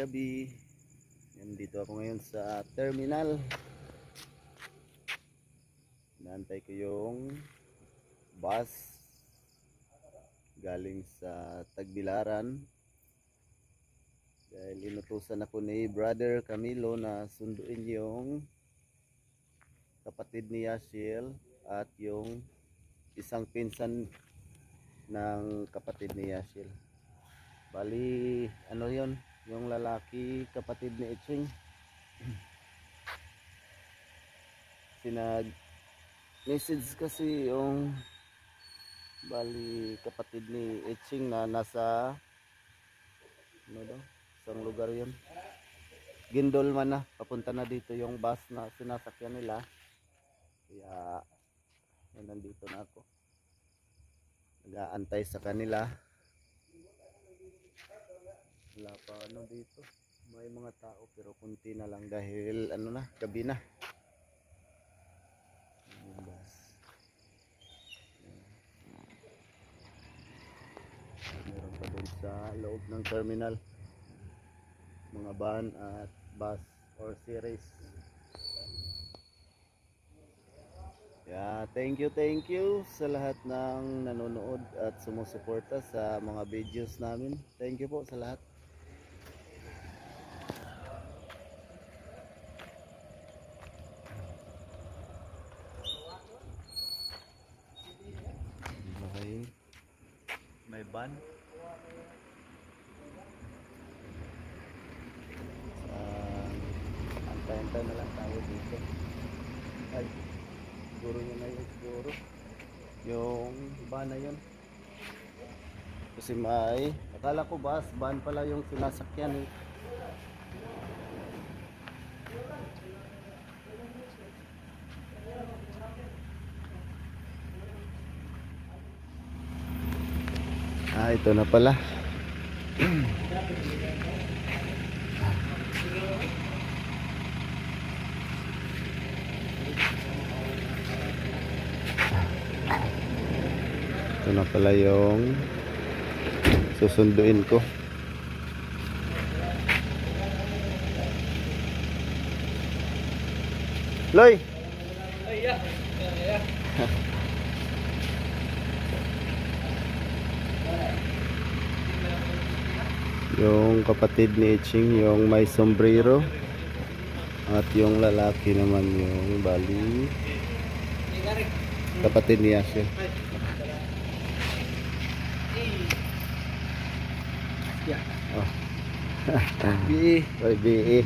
gabi. Nandito ako ngayon sa terminal. Naantay ko yung bus galing sa Tagbilaran. Dahil inutusan ako ni Brother Camilo na sunduin yung kapatid ni Yashil at yung isang pinsan ng kapatid ni Yashil. Bali, ano yon, yung lalaki kapatid ni Iching. Sinag-message kasi yung bali kapatid ni Iching na nasa ano daw, isang lugar yon. Gindol man na, papunta na dito yung bus na sinasakyan nila. Kaya nandito na ako. Nag-aantay sa kanila. Wala pa ano dito. May mga tao pero kunti na lang dahil ano na, gabi na. Yung bus. Meron pa doon sa loob ng terminal. Mga van at bus or series. Yeah, thank you sa lahat ng nanonood at sumusuporta sa mga videos namin. Thank you po sa lahat. Okay. May van. Antay-antay na lang tayo dito. Ay, siguro yun na yun, siguro yung van na yun. Kasi may, akala ko bus, van pala yung sinasakyan eh. Ah, ito na pala. Ito na pala yung susunduin ko. Loy! Yung kapatid ni Iching, yung may sombrero. At yung lalaki naman yung bali kapatid ni Yashil. Oh. BE. Oy, BE.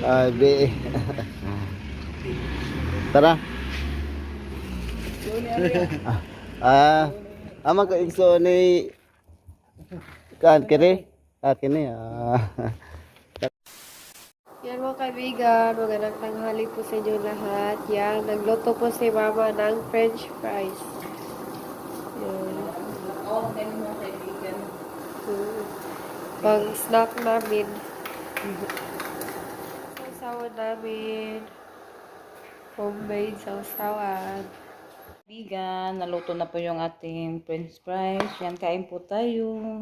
Ah, BE. Tara. Ama ka igso ni kan kini. Kini. Yan mga kaibigan, magandang tanghali po sa inyo lahat. Yan, nagluto po si Mama ng French fries. Yan. Mga kaibigan. Pang snack namin. Sausawan namin. Homemade sausawan. Kaibigan, naluto na po yung ating French fries. Yan, kain po tayo.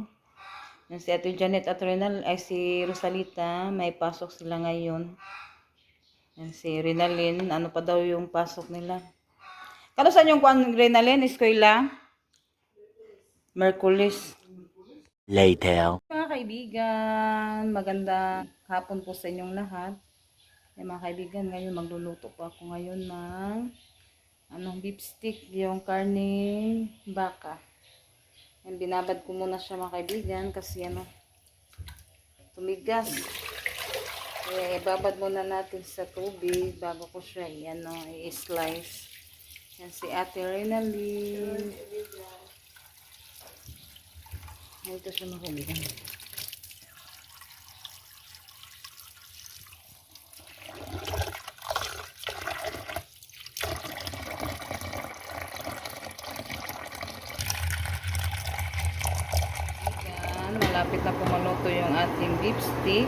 Yan si Ate Janet at Renal, ay si Rosalita, may pasok sila ngayon. Yan si Renalyn, ano pa daw yung pasok nila. Kano saan yung kuan Renalyn, eskwela? Merkulis. Later. Mga kaibigan, magandang hapon po sa inyong lahat. Yan mga kaibigan, ngayon magluluto po ako ngayon ng beef stick, yung karning baka. Yan, binabad ko muna siya mga kaibigan kasi tumigas. Kaya ibabad muna natin sa tubig bago ko siya i-slice. Yan si Ate Renalyn. Ito siya mga kaibigan. Malapit na po maluto yung ating beef stick.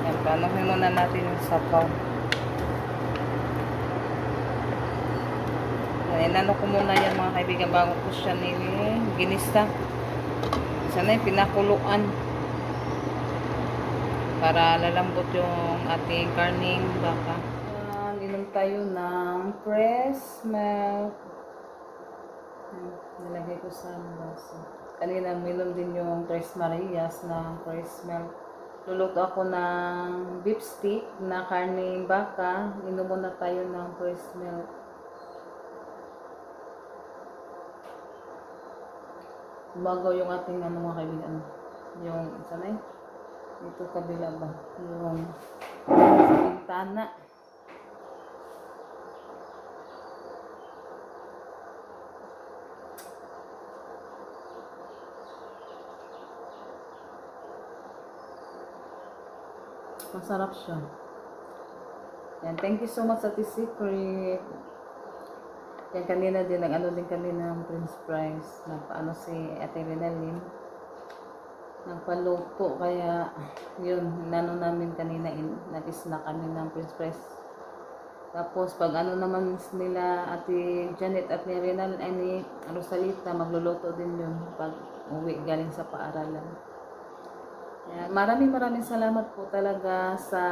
Yan, panuhin muna natin yung sapaw. Inano ko muna yan mga kaibigan bago ko siya ginista. Sana yung pinakuluan. Para lalambot yung ating karning baka. Inom tayo ng press milk. Nilagay ko sa baso. Kanina minom din yung Tres Marias na press milk. Luluto ako ng beef stick na karning baka. Inom muna tayo ng press milk. Bagaw yung ating mga kaibigan. Yung sanay. Dito kabila ba? Yung sa bintana. Masarap siya. Yan. Thank you so much sa Secret. Yan kanina din, nag-ano din kami ng French fries. Nagpaano si Ate Renalyn. Nagpaluto. Kaya, yun, nano namin kanina, nag-snack kami ng French fries. Tapos, pag ano naman nila Ate Janet at ni Renalyn, ay ni Rosalita, magluluto din yun pag uwi galing sa paaralan. Yan. Maraming salamat po talaga sa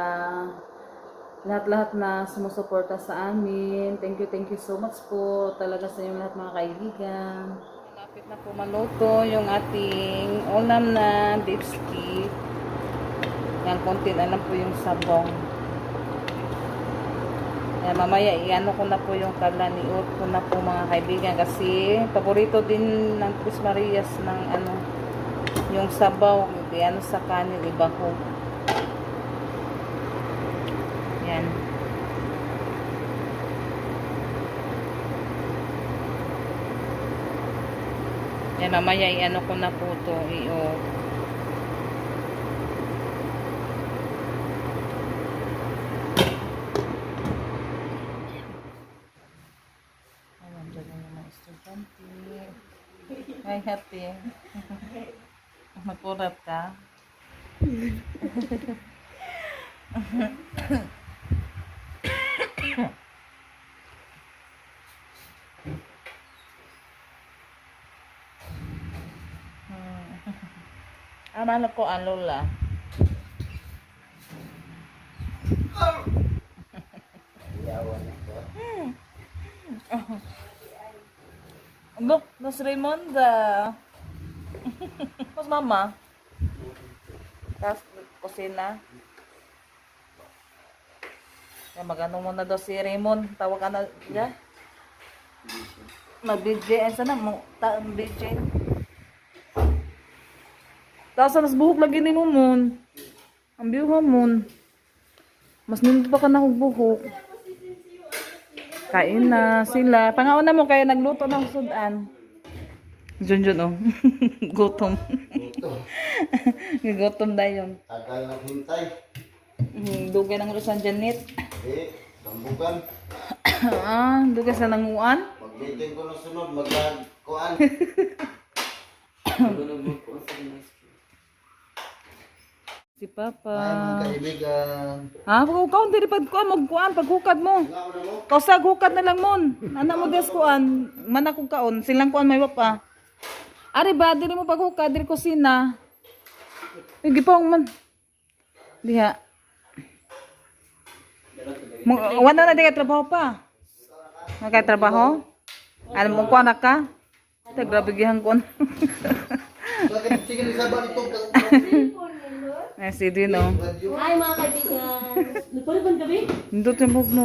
lahat-lahat na sumusuporta sa amin. Thank you so much po talaga sa inyong lahat mga kaibigan. Malapit na po maluto yung ating ulam na beef stick. Yan, konti na lang po yung sabong. Yan, mamaya iano ko na po yung karlaniot ko na po mga kaibigan kasi paborito din ng Tres Marias ng yung sabaw. Iano sa kanin, iba ko. Yan. Yan, mamaya i-ano ko na po ito. Ayan, dyan yung mga estudyante. Hi, happy. Magkurat ka? Ano ko ang lola? Look, Mas Raimonda. Mas mama. Tapos kusina. Magano muna daw si Raymond. Tawag ka na dyan. Mag-BJ. Saan na? BJ. Tapos mas buhok lagi ni mo mon. Ang biyuha mon. Mas nindot pa ka na buhok. Kain na sila. Pangaon na mo kaya nagluto ng sudan. Junjun oh. Gutom. Gutom na yun. Tagal naghintay. Dugay ng Rosan Janet. Eh, sambukan. Dugay sa nanguan. Pag-meeting ko na sunod, mag-kuan. Si Papa. Ay, mga kaibigan. Pag-ukaw, hindi pa kuan, magkuan, paghukad mo. Nga mo na mo? Kausag, hukad na lang mon. Anak mo des kuan, mana kong kaon, silang kuan may wapa. Ari ba, diri mo paghukad, diri kusina. Gipong man. Diha. Wala na di ka trabaho pa. Nagka-trabaho? Ano mo kuan na ka? Grabe gihang kuan. Sige, sabang ito. Ay, si Dino. Hi mga kaibigan. Nagpaliban kami? Hindi ito yung no.